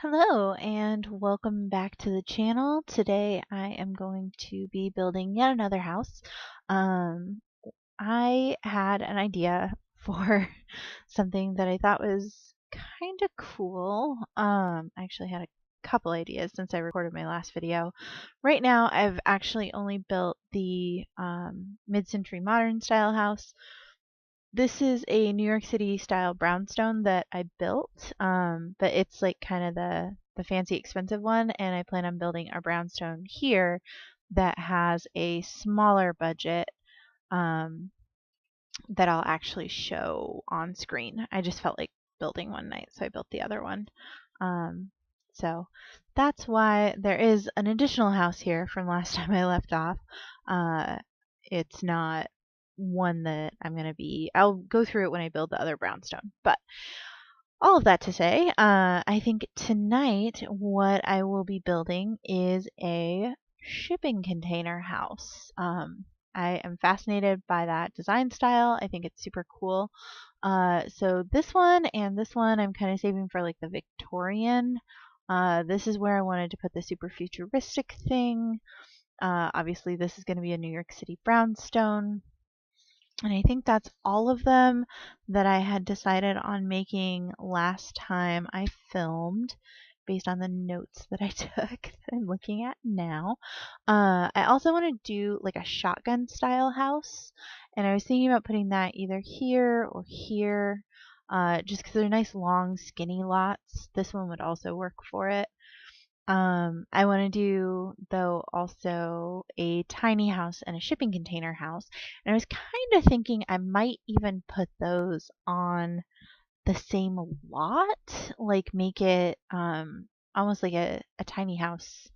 Hello and welcome back to the channel. Today I am going to be building yet another house. Um, I had an idea for something that I thought was kind of cool. I actually had a couple ideas since I recorded my last video. Right now I've actually only built the mid-century modern style house. This is a New York City style brownstone that I built, but it's like kind of the fancy expensive one, and I plan on building a brownstone here that has a smaller budget um, that I'll actually show on screen. I just felt like building one night, so I built the other one. Um, so that's why there is an additional house here from last time I left off. It's not one that I'll go through it when I build the other brownstone. But all of that to say, I think tonight what I will be building is a shipping container house. I am fascinated by that design style. I think it's super cool. So this one and this one I'm kind of saving for like the Victorian. This is where I wanted to put the super futuristic thing. Obviously this is going to be a New York City brownstone. And I think that's all of them that I had decided on making last time I filmed based on the notes that I took that I'm looking at now. I also want to do like a shotgun style house, and I was thinking about putting that either here or here, just because they're nice long skinny lots. This one would also work for it. I want to do, though, also a tiny house and a shipping container house. And I was kind of thinking I might even put those on the same lot, like make it almost like a tiny house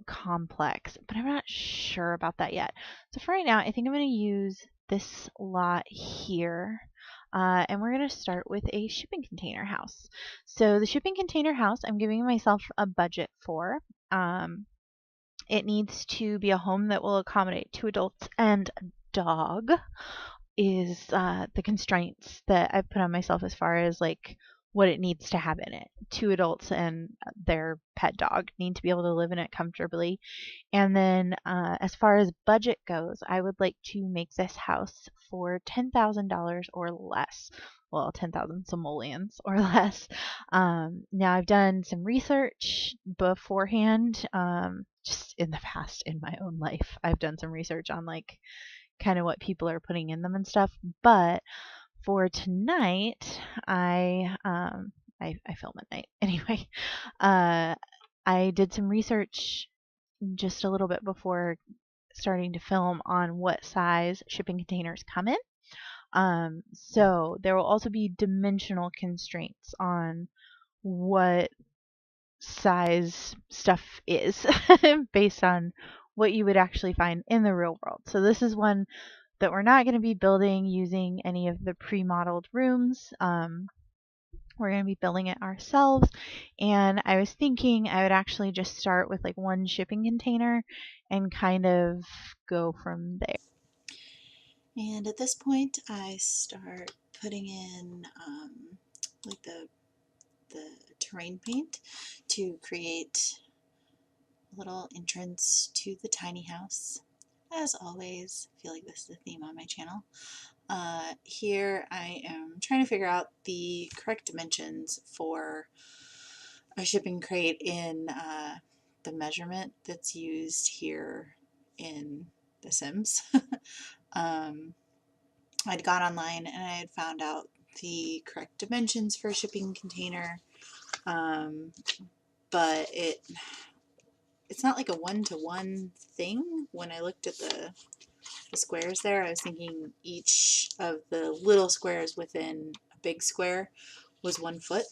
complex, but I'm not sure about that yet. So for right now, I think I'm going to use this lot here. And we're going to start with a shipping container house. So the shipping container house, I'm giving myself a budget for. It needs to be a home that will accommodate 2 adults and a dog is the constraints that I've put on myself as far as like what it needs to have in it. 2 adults and their pet dog need to be able to live in it comfortably. And then as far as budget goes, I would like to make this house for $10,000 or less. Well, 10,000 simoleons or less. Now, I've done some research beforehand, just in the past in my own life. I've done some research on like kind of what people are putting in them and stuff. But for tonight, I film at night anyway. Uh, I did some research just a little bit before starting to film on what size shipping containers come in. So there will also be dimensional constraints on what size stuff is based on what you would actually find in the real world. So this is one that we're not going to be building using any of the pre-modeled rooms. We're going to be building it ourselves, and I was thinking I would actually just start with like one shipping container and kind of go from there. And at this point, I start putting in like the terrain paint to create a little entrance to the tiny house. As always, I feel like this is the theme on my channel. Here I am trying to figure out the correct dimensions for a shipping crate in the measurement that's used here in The Sims. I'd gone online and I had found out the correct dimensions for a shipping container, but it's not like a one-to-one thing. When I looked at the squares there, I was thinking each of the little squares within a big square was 1 foot,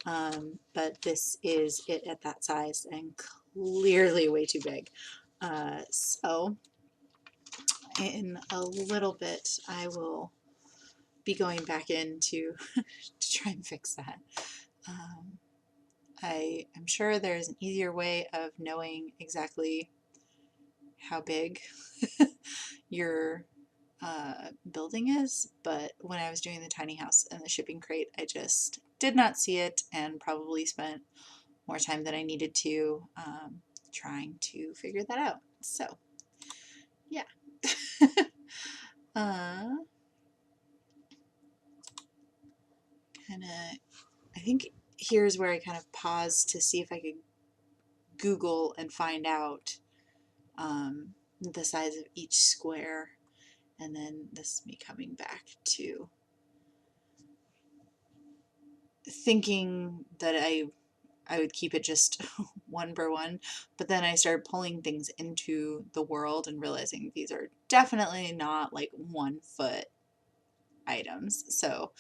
but this is it at that size and clearly way too big. So in a little bit I will be going back in to try and fix that. I am sure there's an easier way of knowing exactly how big your building is, but when I was doing the tiny house and the shipping crate, I just did not see it and probably spent more time than I needed to trying to figure that out. So, yeah. Kind of, I think here's where I kind of paused to see if I could Google and find out the size of each square. And then this is me coming back to thinking that I would keep it just one per one, but then I started pulling things into the world and realizing these are definitely not like 1 foot items. So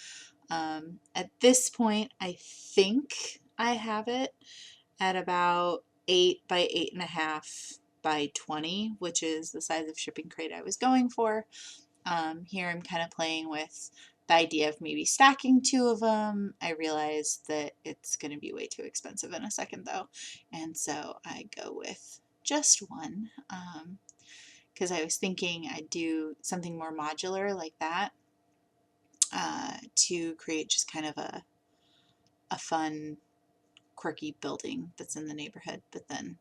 at this point, I think I have it at about 8 by 8.5 by 20, which is the size of shipping crate I was going for. Here I'm kind of playing with the idea of maybe stacking 2 of them. I realize that it's going to be way too expensive in a second though, and so I go with just one, because I was thinking I'd do something more modular like that to create just kind of a fun, quirky building that's in the neighborhood. But then,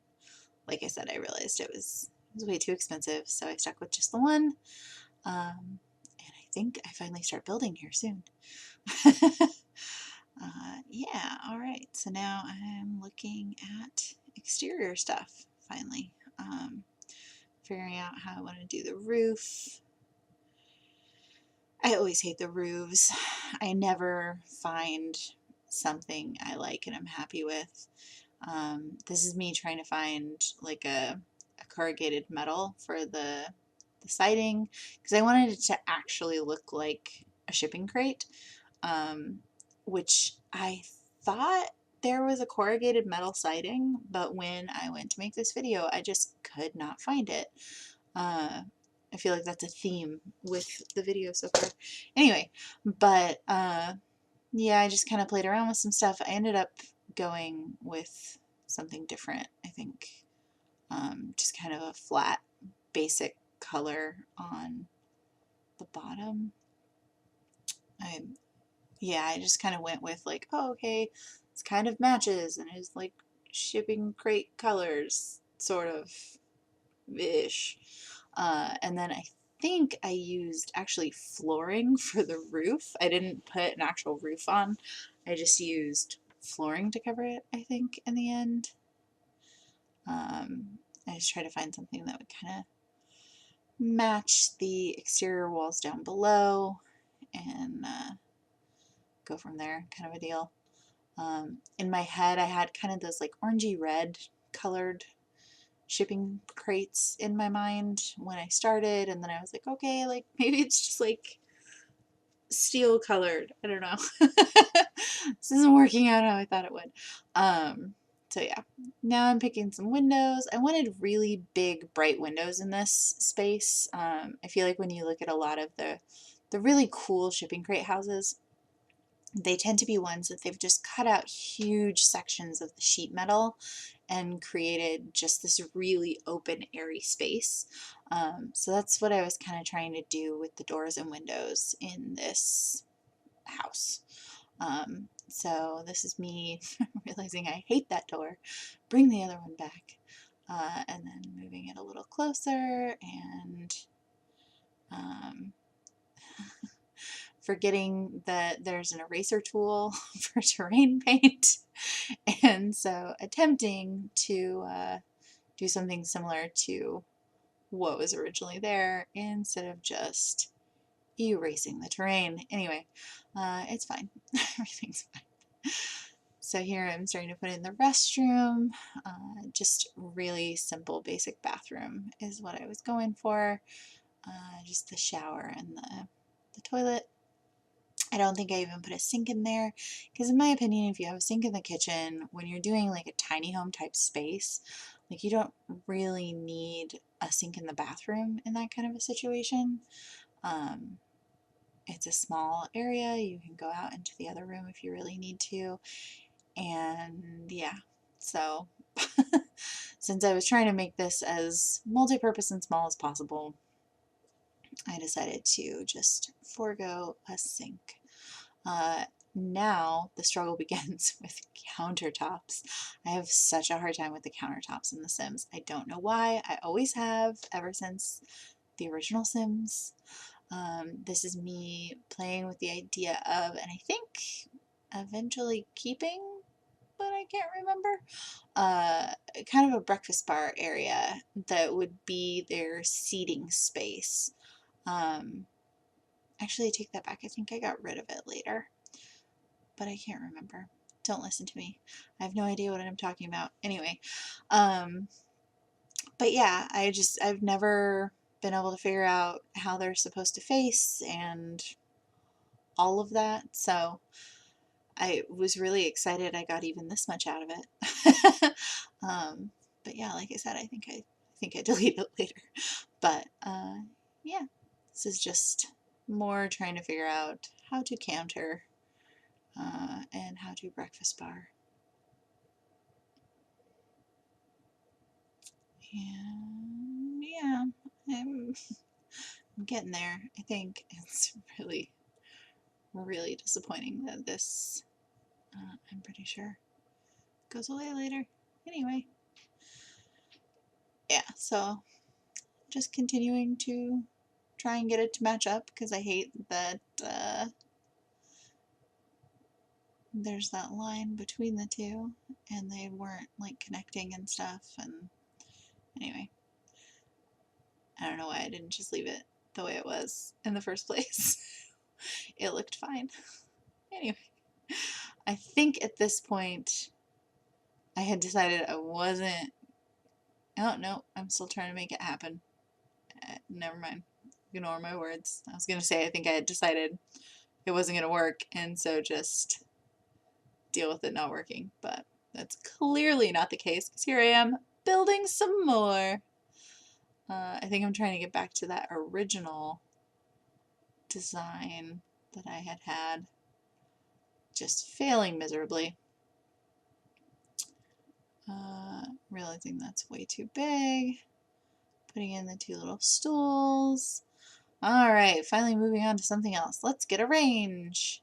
like I said, I realized it was way too expensive, so I stuck with just the one. And I think I finally start building here soon. Yeah, all right. So now I'm looking at exterior stuff finally. Figuring out how I want to do the roof. I always hate the roofs. I never find something I like and I'm happy with. This is me trying to find like a corrugated metal for the siding because I wanted it to actually look like a shipping crate, which I thought there was a corrugated metal siding, but when I went to make this video, I just could not find it. I feel like that's a theme with the video so far. Anyway, but yeah, I just kind of played around with some stuff. I ended up going with something different, I think. Just kind of a flat, basic color on the bottom. Yeah, I just kind of went with like, oh, okay, it's kind of matches and it's like shipping crate colors, sort of ish. And then I think I used actually flooring for the roof. I didn't put an actual roof on. I just used flooring to cover it, I think, in the end. I just tried to find something that would kind of match the exterior walls down below and go from there, kind of a deal. In my head, I had kind of those like orangey red colored shipping crates in my mind when I started, and then I was like, okay, like maybe it's just like steel colored. I don't know. This isn't working out how I thought it would. So yeah, now I'm picking some windows. I wanted really big, bright windows in this space. I feel like when you look at a lot of the really cool shipping crate houses, they tend to be ones that they've just cut out huge sections of the sheet metal and created just this really open, airy space. So that's what I was kind of trying to do with the doors and windows in this house. So this is me realizing I hate that door, bring the other one back, and then moving it a little closer and um, forgetting that there's an eraser tool for terrain paint, and so attempting to do something similar to what was originally there instead of just erasing the terrain. Anyway, it's fine. Everything's fine. So here I'm starting to put in the restroom. Just really simple, basic bathroom is what I was going for. Just the shower and the toilet. I don't think I even put a sink in there because in my opinion, if you have a sink in the kitchen, when you're doing like a tiny home type space, like you don't really need a sink in the bathroom in that kind of a situation. It's a small area. You can go out into the other room if you really need to. And yeah, so since I was trying to make this as multi-purpose and small as possible, I decided to just forego a sink. Now the struggle begins with countertops. I have such a hard time with the countertops in The Sims. I don't know why. I always have ever since the original Sims. This is me playing with the idea of, and I think eventually keeping, but I can't remember, kind of a breakfast bar area that would be their seating space. Actually, I take that back. I think I got rid of it later, but I can't remember. Don't listen to me. I have no idea what I'm talking about. Anyway, um, but yeah, I've never been able to figure out how they're supposed to face and all of that. So I was really excited I got even this much out of it. But yeah, like I said, I think I delete it later. But yeah, this is just more trying to figure out how to counter and how to breakfast bar. And yeah, I'm, I'm getting there. I think it's really, really disappointing that this, I'm pretty sure, goes away later. Anyway, yeah, so just continuing to try and get it to match up because I hate that there's that line between the two and they weren't like connecting and stuff. And anyway, I don't know why I didn't just leave it the way it was in the first place. It looked fine. Anyway, I think at this point I had decided I wasn't. Oh no, I'm still trying to make it happen. Never mind. Ignore my words. I was gonna say I think I had decided it wasn't gonna work, and so just deal with it not working. But that's clearly not the case because here I am building some more. I think I'm trying to get back to that original design that I had had, just failing miserably. Realizing that's way too big. Putting in the two little stools. Alright, finally moving on to something else. Let's get a range.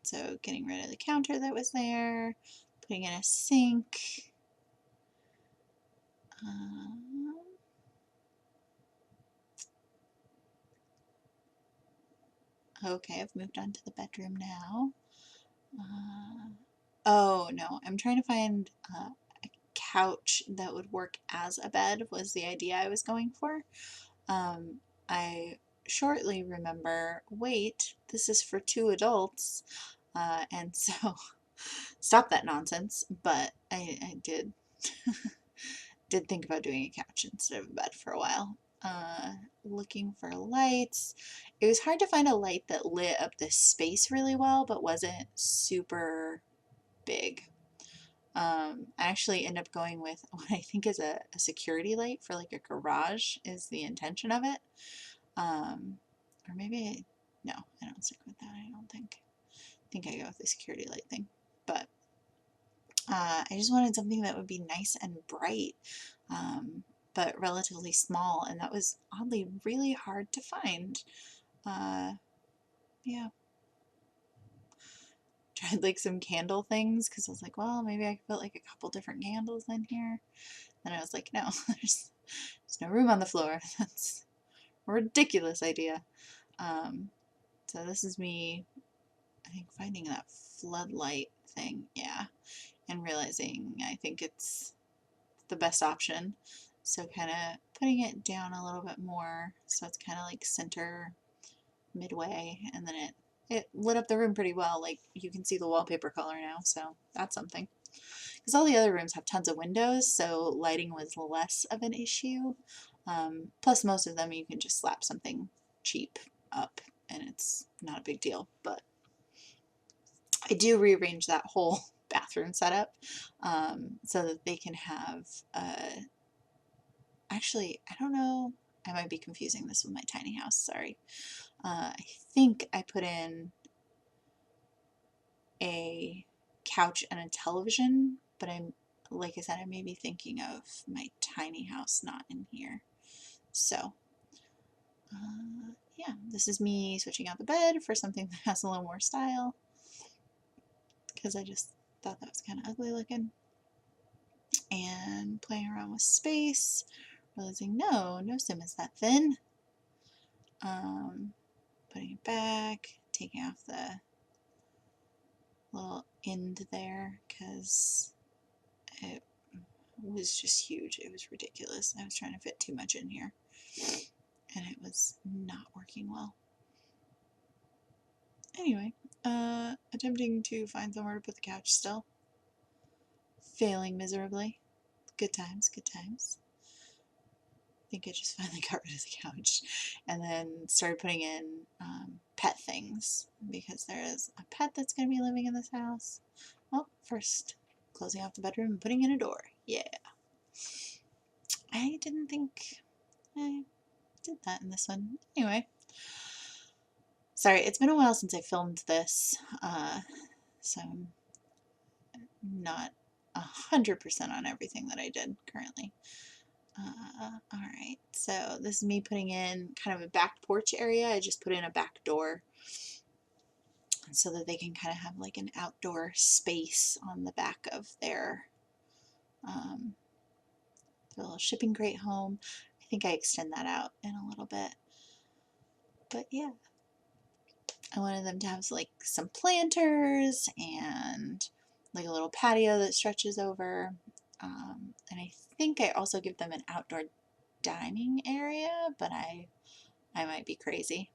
So getting rid of the counter that was there, putting in a sink. Okay, I've moved on to the bedroom now. Oh no, I'm trying to find a couch that would work as a bed was the idea I was going for. I shortly remember, wait, this is for two adults, and so stop that nonsense, but I did did think about doing a couch instead of a bed for a while. Looking for lights. It was hard to find a light that lit up this space really well, but wasn't super big. I actually end up going with what I think is a security light for like a garage is the intention of it. Or maybe, no, I don't stick with that, I don't think. I think I go with the security light thing. But I just wanted something that would be nice and bright, but relatively small, and that was oddly really hard to find. Yeah. Tried like some candle things because I was like, well, maybe I could put like a couple different candles in here. Then I was like, no, there's no room on the floor. That's a ridiculous idea. So this is me, I think, finding that floodlight thing, yeah, and realizing I think it's the best option. So kind of putting it down a little bit more so it's kind of like center midway, and then it lit up the room pretty well. Like you can see the wallpaper color now, so that's something. Because all the other rooms have tons of windows, so lighting was less of an issue. Plus, most of them you can just slap something cheap up, and it's not a big deal. But I do rearrange that whole bathroom setup so that they can have. Actually, I don't know. I might be confusing this with my tiny house. Sorry. I think I put in a couch and a television, but I'm, like I said, I may be thinking of my tiny house, not in here. So, yeah, this is me switching out the bed for something that has a little more style, because I just thought that was kind of ugly looking. And playing around with space, realizing no sim is that thin. Putting it back, taking off the little end there because it was just huge. It was ridiculous. I was trying to fit too much in here and it was not working well. Anyway, attempting to find somewhere to put the couch still. Failing miserably. Good times, good times. I think I just finally got rid of the couch and then started putting in pet things because there is a pet that's going to be living in this house. Well, first closing off the bedroom and putting in a door. Yeah. I didn't think I did that in this one. Anyway, sorry, it's been a while since I filmed this, so I'm not 100% on everything that I did currently. Alright, so this is me putting in kind of a back porch area. I just put in a back door so that they can kind of have like an outdoor space on the back of their little shipping crate home. I think I extend that out in a little bit. But yeah, I wanted them to have like some planters and like a little patio that stretches over. And I think I also give them an outdoor dining area, but I might be crazy.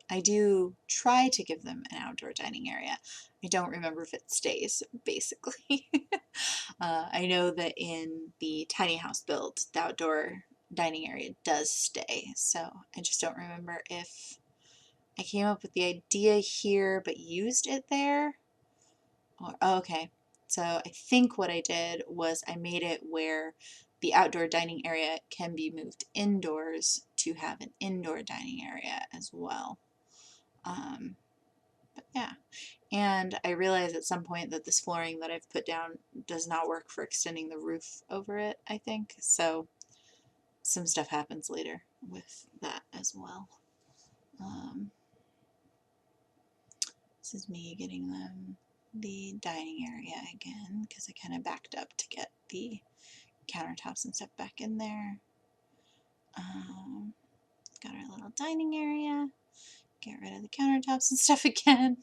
I do try to give them an outdoor dining area. I don't remember if it stays, basically. I know that in the tiny house build, the outdoor dining area does stay, so I just don't remember if I came up with the idea here but used it there. Or, oh, okay, so I think what I did was I made it where the outdoor dining area can be moved indoors to have an indoor dining area as well. But yeah, and I realized at some point that this flooring that I've put down does not work for extending the roof over it, I think, so some stuff happens later with that as well. This is me getting them the dining area again because I kind of backed up to get the countertops and stuff back in there. Got our little dining area. Get rid of the countertops and stuff again.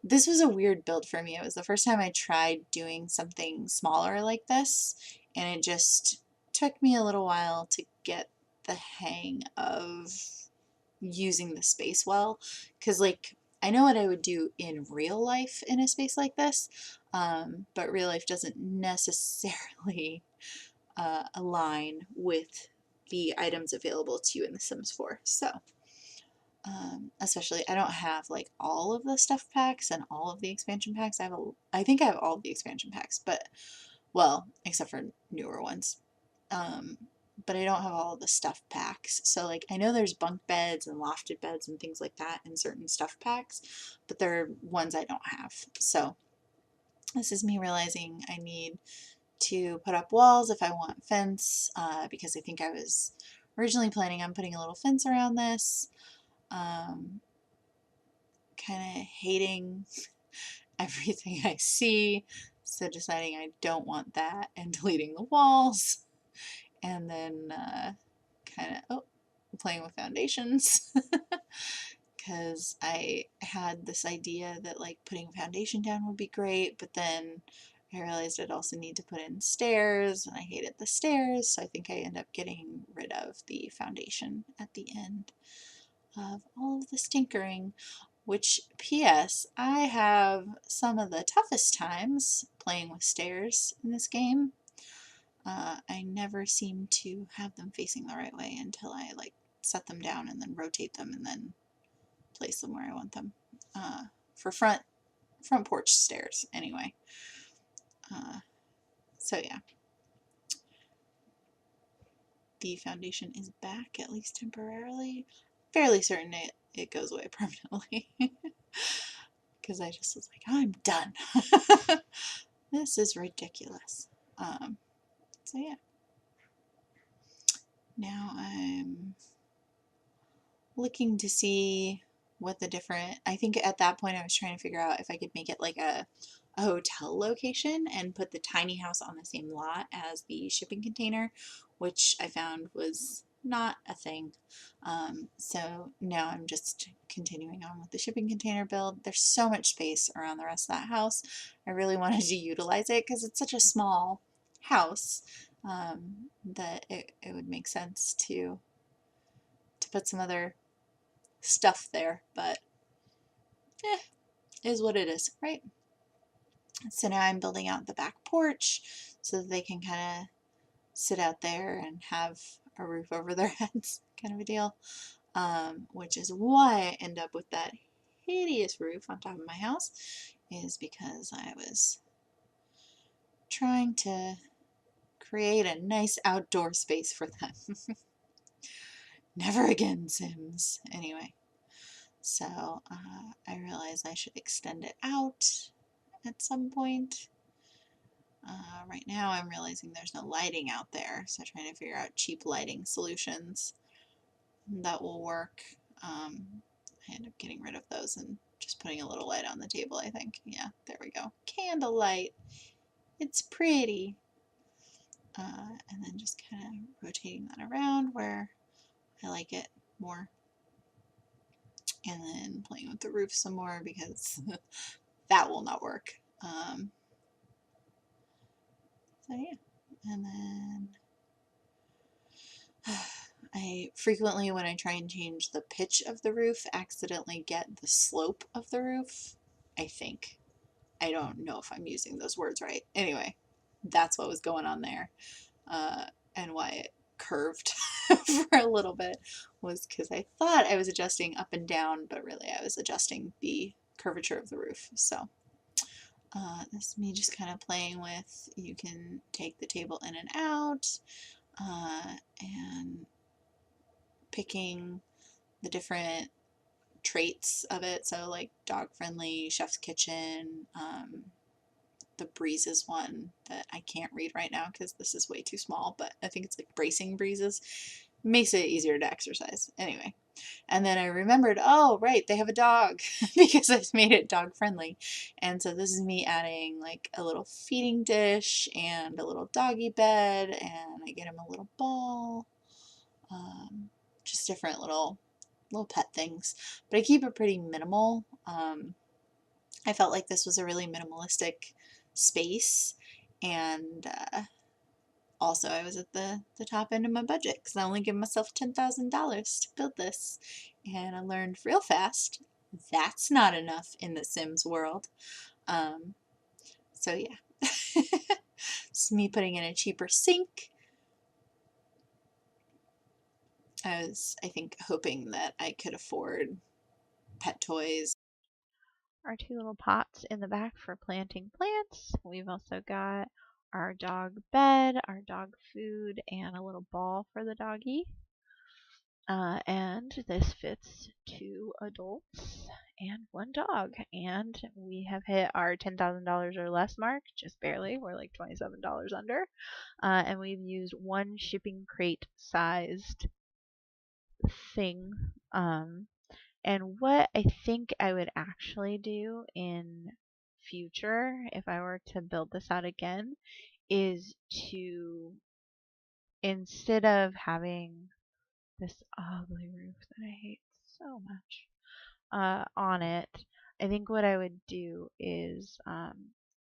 This was a weird build for me. It was the first time I tried doing something smaller like this, and it just took me a little while to get the hang of using the space well, because like I know what I would do in real life in a space like this, but real life doesn't necessarily align with the items available to you in The Sims 4. So especially I don't have like all of the stuff packs and all of the expansion packs. I think I have all of the expansion packs, but well, except for newer ones. But I don't have all of the stuff packs. So like I know there's bunk beds and lofted beds and things like that in certain stuff packs, but there are ones I don't have. So this is me realizing I need to put up walls if I want fence, because I think I was originally planning on putting a little fence around this. Kind of hating everything I see, so deciding I don't want that and deleting the walls, and then kind of playing with foundations because I had this idea that like putting a foundation down would be great, but then I realized I'd also need to put in stairs and I hated the stairs, so I think I end up getting rid of the foundation at the end of all of this tinkering. Which, P.S., I have some of the toughest times playing with stairs in this game. I never seem to have them facing the right way until I like set them down and then rotate them and then place them where I want them. For front porch stairs, anyway. So yeah. The foundation is back, at least temporarily. Fairly certain it goes away permanently. Because I just was like, I'm done. This is ridiculous. So yeah. now I'm looking to see what the different, I think at that point I was trying to figure out if I could make it like a hotel location and put the tiny house on the same lot as the shipping container, which I found was not a thing. So now I'm just continuing on with the shipping container build. There's so much space around the rest of that house. I really wanted to utilize it because it's such a small house, that it would make sense to put some other stuff there, but is what it is, right? So now I'm building out the back porch so that they can kind of sit out there and have a roof over their heads, kind of a deal, which is why I end up with that hideous roof on top of my house, is because I was trying to create a nice outdoor space for them. Never again, Sims. Anyway, so I realized I should extend it out at some point. Right now I'm realizing there's no lighting out there, so trying to figure out cheap lighting solutions that will work. I end up getting rid of those and just putting a little light on the table, I think. Yeah, there we go. Candlelight. It's pretty. And then just kind of rotating that around where I like it more. And then playing with the roof some more because that will not work. So yeah, and then I frequently, when I try and change the pitch of the roof, accidentally get the slope of the roof. I think. I don't know if I'm using those words right. Anyway, that's what was going on there. And why it curved for a little bit was because I thought I was adjusting up and down, but really I was adjusting the curvature of the roof. So this is me just kind of playing with, you can take the table in and out, and picking the different traits of it. So like dog friendly, chef's kitchen, the breezes one that I can't read right now because this is way too small, but I think it's like bracing breezes. Makes it easier to exercise. Anyway. And then I remembered, oh, right, they have a dog because I made it dog friendly. And so this is me adding like a little feeding dish and a little doggy bed, and I get him a little ball. Just different little pet things. But I keep it pretty minimal. I felt like this was a really minimalistic space, and also I was at the top end of my budget because I only gave myself $10,000 to build this, and I learned real fast that's not enough in the Sims world. So yeah, it's me putting in a cheaper sink. I was, I think, hoping that I could afford pet toys. Our two little pots in the back for planting plants. We've also got our dog bed, our dog food, and a little ball for the doggy. And this fits 2 adults and 1 dog. And we have hit our $10,000 or less mark, just barely. We're like $27 under. And we've used 1 shipping crate sized thing. And what I think I would actually do in future, if I were to build this out again, is to, instead of having this ugly roof that I hate so much on it, I think what I would do is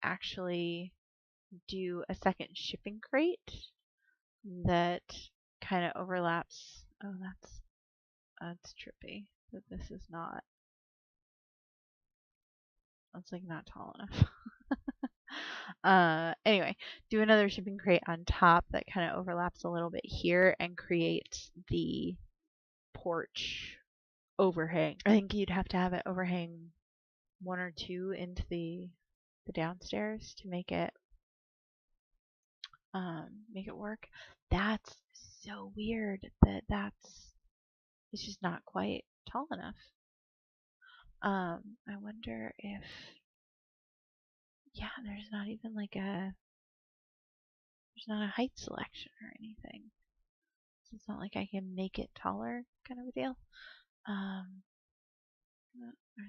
actually do a second shipping crate that kind of overlaps. Oh, that's trippy. That this is not. It's like not tall enough. Anyway, do another shipping crate on top that kind of overlaps a little bit here and creates the porch overhang. I think you'd have to have it overhang 1 or 2 into the downstairs to make it work. That's so weird that it's just not quite tall enough. I wonder if, yeah, there's not even like there's not a height selection or anything. it's not like I can make it taller kind of a deal. Are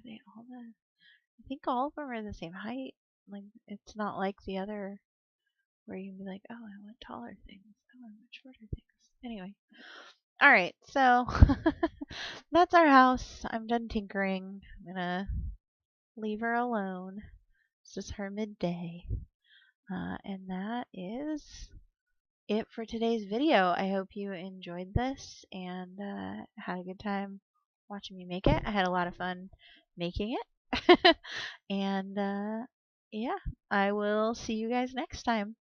they all I think all of them are the same height. Like, it's not like the other where you can be like, oh, I want taller things. Oh, I want shorter things. Anyway. Alright, so that's our house. I'm done tinkering. I'm gonna leave her alone. This is her midday. And that is it for today's video. I hope you enjoyed this and had a good time watching me make it. I had a lot of fun making it. And yeah, I will see you guys next time.